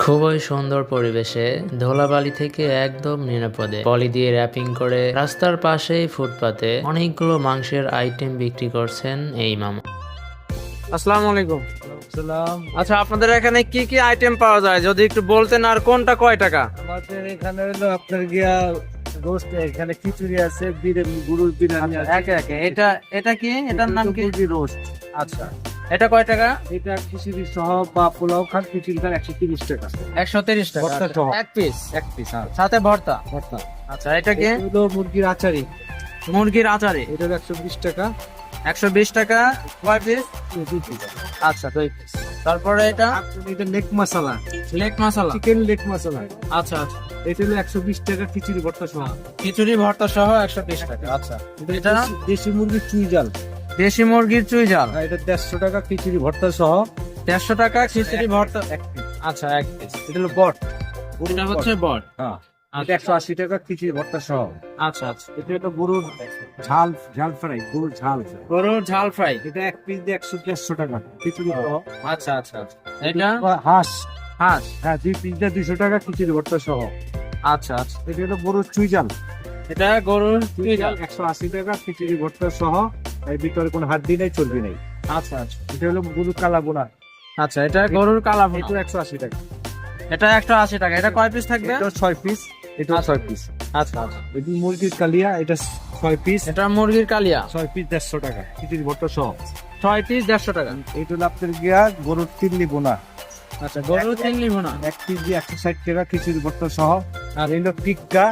খুবই সুন্দর পরিবেশে ধুলাবালি থেকে একদম নিরাপদে পলি দিয়ে র্যাপিং করে রাস্তার পাশেই ফুটপাতে অনেকগুলো মাংসের আইটেম বিক্রি করছেন এই মামা। আসসালামু আলাইকুম। আচ্ছা, আপনাদের এখানে কি কি আইটেম পাওয়া যায় যদি একটু বলতেন, আর কোনটা কয় টাকা? আমাদের এখানে হলো আপনার গিয়া রোস্ট, এখানে খিচুড়ি আছে, গরুর বিরিয়ানি আছে। একে একে এটা কি, এটার নাম কি? মুরগি রোস্ট। আচ্ছা, এটা কয় টাকা? এটা খিচুড়ি সহ বা পোলাও খান, খিচুড়ি খান 130 টাকা। 130 টাকা ভর্তা সহ। এক পিস। এক পিস সাথে ভর্তা। ভর্তা। আচ্ছা, এটা কি? এটা হলো মুরগির আচারি, মুরগির আচারে এটা হলো 120 টাকা। 120 টাকা কয় পিস? 2 পিস। আচ্ছা, 2 পিস। তারপরে এটা এটা লেগ মশলা, লেগ মশলা। চিকেন লেগ মশলা। আচ্ছা আচ্ছা, এটা হলো 120 টাকা খিচুড়ি ভর্তা সহ। খিচুড়ি ভর্তা সহ 120 টাকা। আচ্ছা, এটা দেশি মুরগির চুই জাল, দেশি মুরগির চুই ঝাল। আর এটা 150 টাকা খিচুড়ি ভর্তা সহ। 150 টাকা খিচুড়ি ভর্তা। এক পিস। আচ্ছা, এক পিস। এটা হলো বট, এটা হচ্ছে বট। হ্যাঁ। এটা 180 টাকা খিচুড়ি ভর্তা সহ। আচ্ছা আচ্ছা, এটা হলো গরুর ঝাল, ঝাল ফ্রাই, গরুর ঝাল। গরুর ঝাল ফ্রাই। এটা এক পিস দিয়ে 100-150 টাকা খিচুড়ি সহ। আচ্ছা আচ্ছা আচ্ছা, এটা হাঁস, হাঁস। হ্যাঁ 2 পিস দিয়ে 200 টাকা খিচুড়ি ভর্তা সহ। আচ্ছা আচ্ছা, এটা হলো গরুর চুই জাল, এটা গরুর চুই ঝাল। 180 টাকা খিচুড়ি ভর্তা সহ। এর ভিতরে কোনো হাড্ডি নাই, চর্বি নাই। আচ্ছা আচ্ছা এটা হলো গরুর কালা বোনা, আচ্ছা, এটা গরুর কালা ভুনা। এটা 180 টাকা। এটা 180 টাকা। এটা কয় পিস থাকবে? এটা 6 পিস, এটা 6 পিস। আচ্ছা আচ্ছা, এটা মুরগির কালিয়া, এটা 6 পিস, এটা মুরগির কালিয়া। 6 পিস 150 টাকা খিচুড়ি ভর্তা সহ। 6 পিস 150 টাকা। এটা হলো আপনার গিয়া গরুর তিল্লি বোনা, আচ্ছা, গরুর চিংড়ি ভুনা। এক পিস দিয়ে 160 টাকা খিচুড়ি ভর্তা সহ। আর এই হলো টিক্কা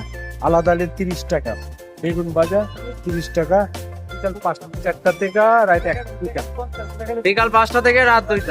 আলাদা 30 টাকা, বেগুন ভাজা 30 টাকা, বিকাল 5টা থেকে রাত 1টা। বিকাল 5টা থেকে রাত 2টা।